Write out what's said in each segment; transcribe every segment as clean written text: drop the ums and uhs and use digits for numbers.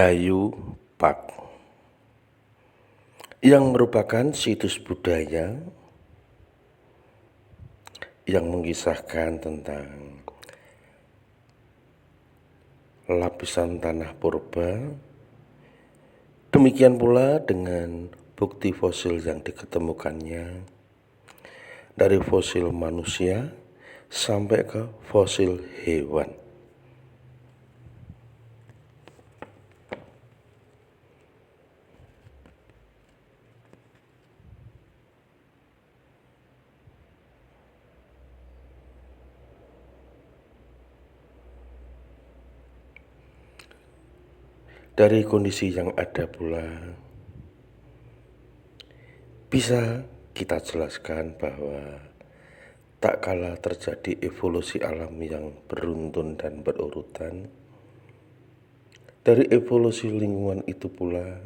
Ndayu Park yang merupakan situs budaya yang mengisahkan tentang lapisan tanah purba. Demikian pula dengan bukti fosil yang diketemukannya dari fosil manusia sampai ke fosil hewan. Dari kondisi yang ada pula bisa kita jelaskan bahwa tak kala terjadi evolusi alam yang beruntun dan berurutan, dari evolusi lingkungan itu pula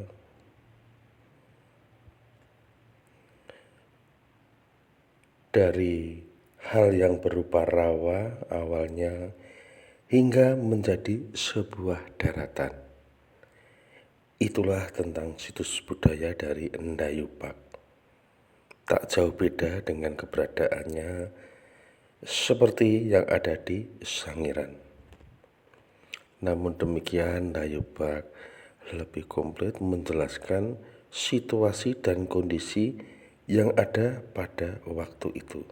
dari hal yang berupa rawa awalnya hingga menjadi sebuah daratan. Itulah tentang situs budaya dari Ndayu Park. Tak jauh beda dengan keberadaannya seperti yang ada di Sangiran. Namun demikian, Ndayu Park lebih komplit menjelaskan situasi dan kondisi yang ada pada waktu itu.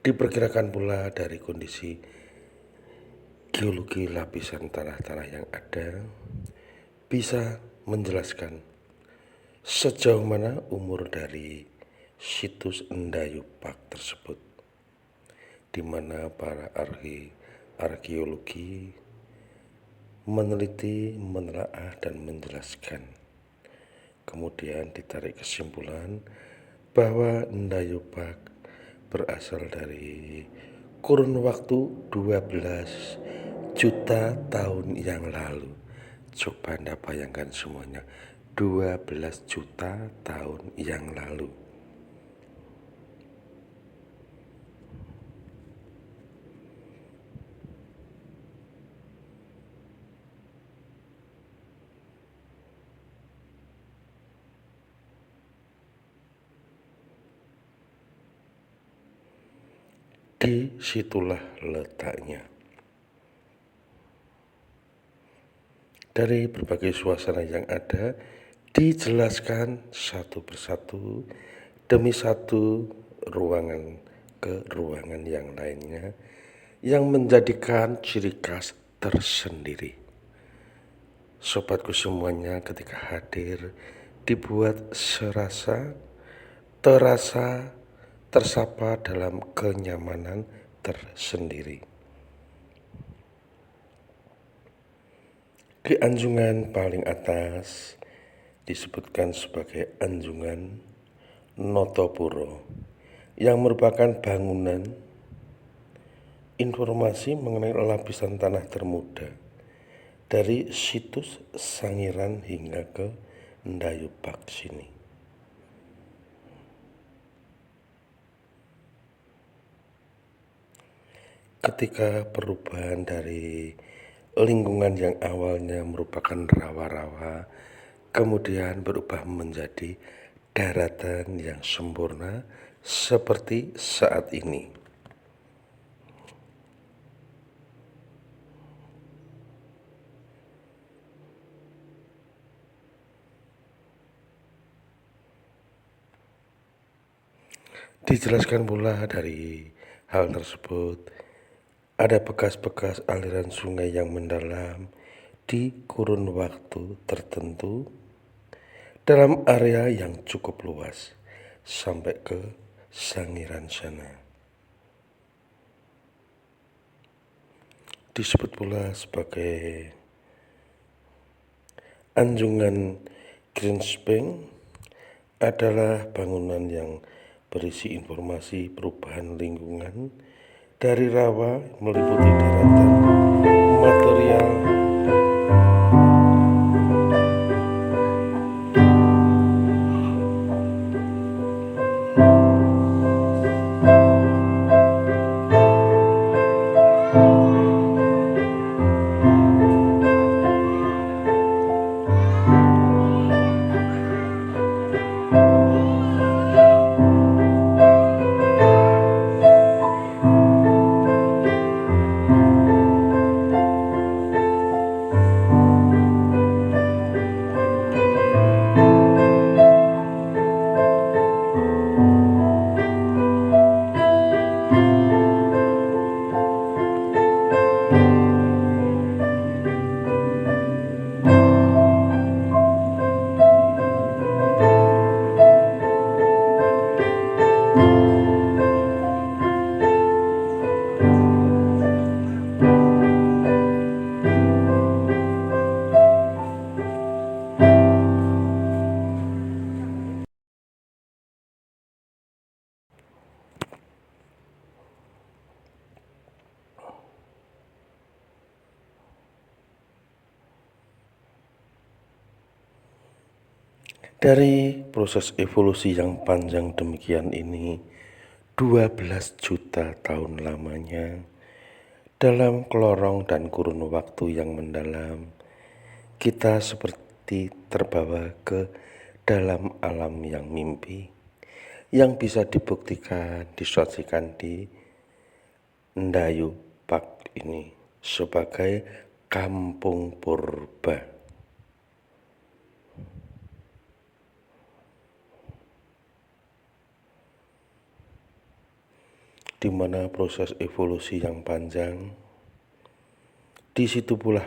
Diperkirakan pula dari kondisi geologi lapisan tanah-tanah yang ada bisa menjelaskan sejauh mana umur dari situs Ndayu Park tersebut, di mana para arkeologi meneliti, menelaah dan menjelaskan. Kemudian ditarik kesimpulan bahwa Ndayu Park berasal dari kurun waktu 12 juta tahun yang lalu. Coba Anda bayangkan semuanya, 12 juta tahun yang lalu. Di situlah letaknya. Dari berbagai suasana yang ada dijelaskan satu persatu demi satu ruangan ke ruangan yang lainnya yang menjadikan ciri khas tersendiri. Sobatku semuanya, ketika hadir dibuat terasa tersapa dalam kenyamanan tersendiri. Di anjungan paling atas disebutkan sebagai Anjungan Notopuro yang merupakan bangunan informasi mengenai lapisan tanah termuda dari situs Sangiran hingga ke Ndayu Park sini. Ketika perubahan dari lingkungan yang awalnya merupakan rawa-rawa kemudian berubah menjadi daratan yang sempurna seperti saat ini. Dijelaskan pula dari hal tersebut ada bekas-bekas aliran sungai yang mendalam di kurun waktu tertentu dalam area yang cukup luas sampai ke Sangiran sana. Disebut pula sebagai Anjungan Greenspan adalah bangunan yang berisi informasi perubahan lingkungan dari rawa meliputi daratan, material, Dari proses evolusi yang panjang demikian ini, 12 juta tahun lamanya, dalam lorong dan kurun waktu yang mendalam, kita seperti terbawa ke dalam alam yang mimpi, yang bisa dibuktikan, disaksikan di Ndayu Park ini sebagai kampung purba. Di mana proses evolusi yang panjang, di situ pula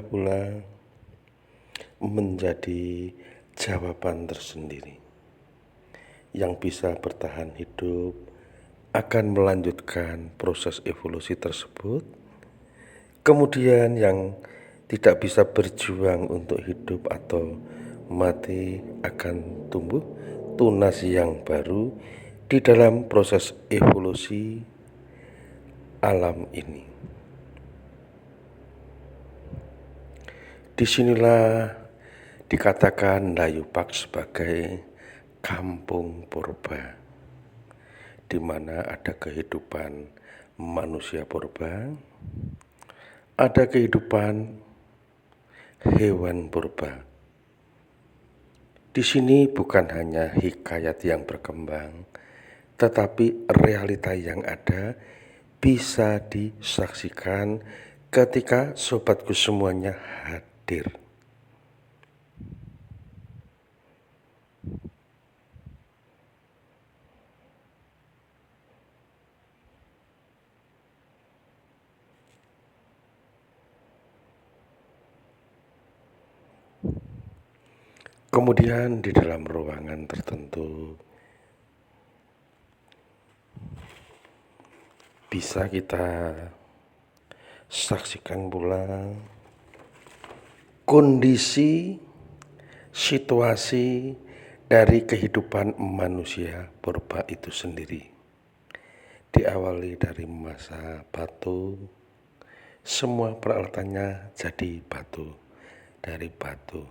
menjadi jawaban tersendiri yang bisa bertahan hidup, akan melanjutkan proses evolusi tersebut. Kemudian yang tidak bisa berjuang untuk hidup atau mati akan tumbuh tunas yang baru di dalam proses evolusi alam ini. Disinilah dikatakan Ndayu Park sebagai kampung purba, di mana ada kehidupan manusia purba, ada kehidupan hewan purba. Di sini bukan hanya hikayat yang berkembang, tetapi realita yang ada bisa disaksikan ketika sobatku semuanya hadir. Kemudian di dalam ruangan tertentu bisa kita saksikan pula kondisi, situasi dari kehidupan manusia purba itu sendiri. Diawali dari masa batu, semua peralatannya jadi batu, dari batu.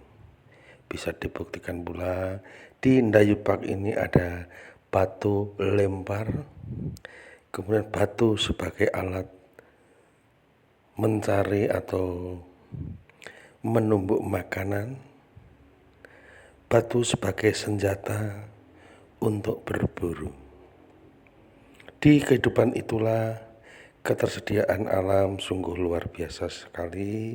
Bisa dibuktikan pula di Ndayu Park ini ada batu lempar, kemudian batu sebagai alat mencari atau menumbuk makanan, batu sebagai senjata untuk berburu. Di kehidupan itulah ketersediaan alam sungguh luar biasa sekali,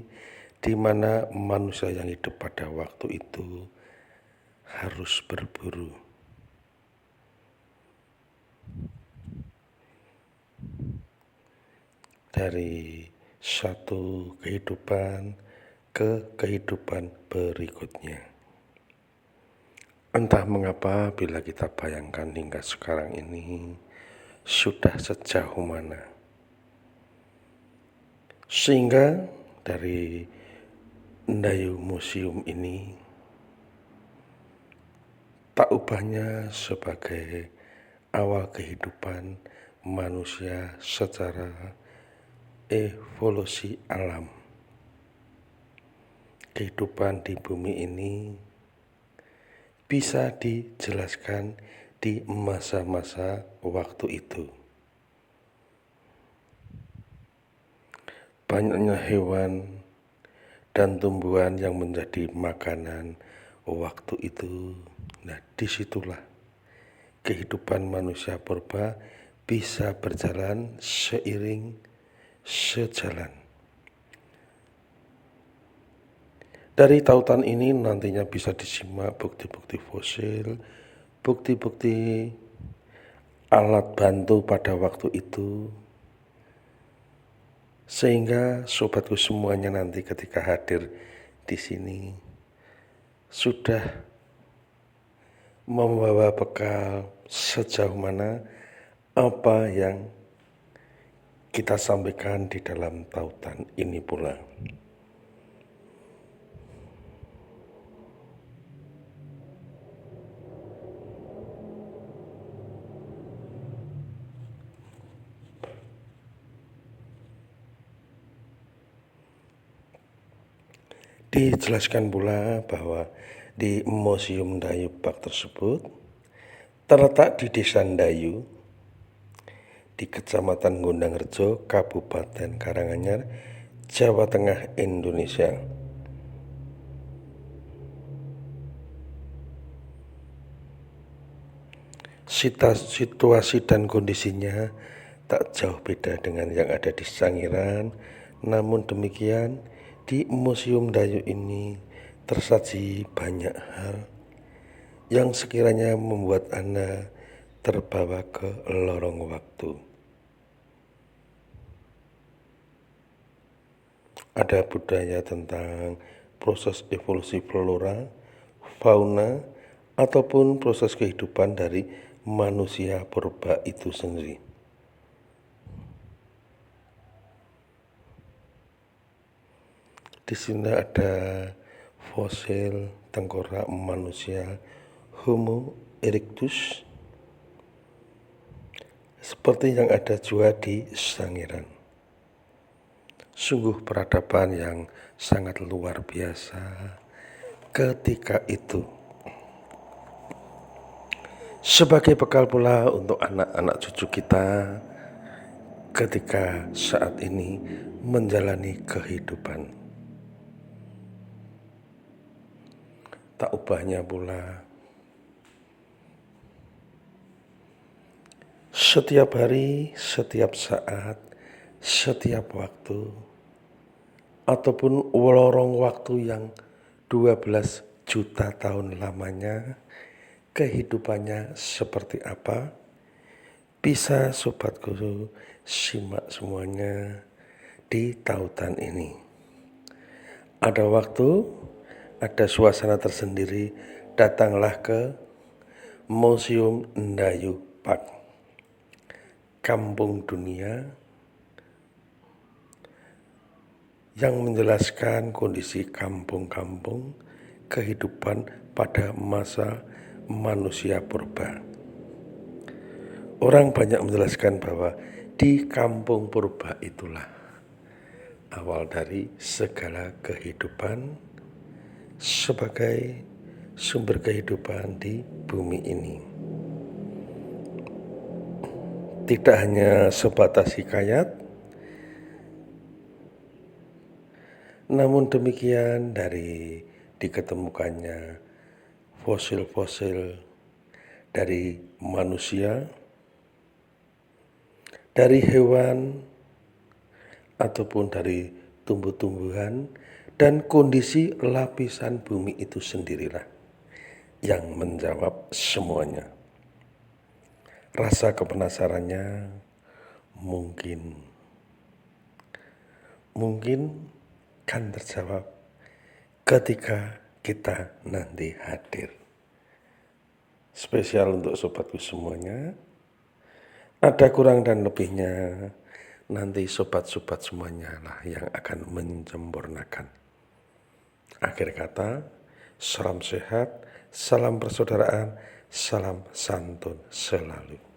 di mana manusia yang hidup pada waktu itu harus berburu. Dari satu kehidupan ke kehidupan berikutnya. Entah mengapa bila kita bayangkan hingga sekarang ini sudah sejauh mana. Sehingga dari Ndayu Museum ini tak ubahnya sebagai awal kehidupan manusia secara evolusi alam. Kehidupan di bumi ini bisa dijelaskan di masa-masa waktu itu. banyaknya hewan dan tumbuhan yang menjadi makanan waktu itu. Nah, disitulah kehidupan manusia purba bisa berjalan seiring sejalan. Dari tautan ini nantinya bisa disimak bukti-bukti fosil, bukti-bukti alat bantu pada waktu itu, sehingga sobatku semuanya nanti ketika hadir di sini sudah membawa bekal sejauh mana apa yang kita sampaikan di dalam tautan ini pula. Dijelaskan pula bahwa di Museum Ndayu Park tersebut terletak di Desa Ndayu di Kecamatan Gondangrejo, Kabupaten Karanganyar, Jawa Tengah, Indonesia. Situasi dan kondisinya tak jauh beda dengan yang ada di Sangiran. Namun demikian, di Museum Ndayu ini tersaji banyak hal yang sekiranya membuat Anda terbawa ke lorong waktu. Ada budaya tentang proses evolusi flora, fauna, ataupun proses kehidupan dari manusia purba itu sendiri. Di sini ada fosil tengkorak manusia Homo erectus seperti yang ada juga di Sangiran. Sungguh peradaban yang sangat luar biasa ketika itu. Sebagai bekal pula untuk anak-anak cucu kita ketika saat ini menjalani kehidupan. Tak ubahnya pula setiap hari, setiap saat, setiap waktu, ataupun lorong waktu yang 12 juta tahun lamanya, kehidupannya seperti apa? Bisa sobatku simak semuanya di tautan ini. Ada waktu, ada suasana tersendiri, datanglah ke Museum Ndayu Park, kampung dunia yang menjelaskan kondisi kampung-kampung kehidupan pada masa manusia purba. Orang banyak menjelaskan bahwa di kampung purba itulah awal dari segala kehidupan sebagai sumber kehidupan di bumi ini. Tidak hanya sebatas hikayat, namun demikian dari diketemukannya fosil-fosil dari manusia, dari hewan, ataupun dari tumbuh-tumbuhan, dan kondisi lapisan bumi itu sendirilah yang menjawab semuanya. Rasa kepenasarannya mungkin kan terjawab ketika kita nanti hadir. Spesial untuk sobatku semuanya. Ada kurang dan lebihnya, nanti sobat-sobat semuanya lah yang akan menyempurnakan. Akhir kata, salam sehat, salam persaudaraan, salam santun selalu.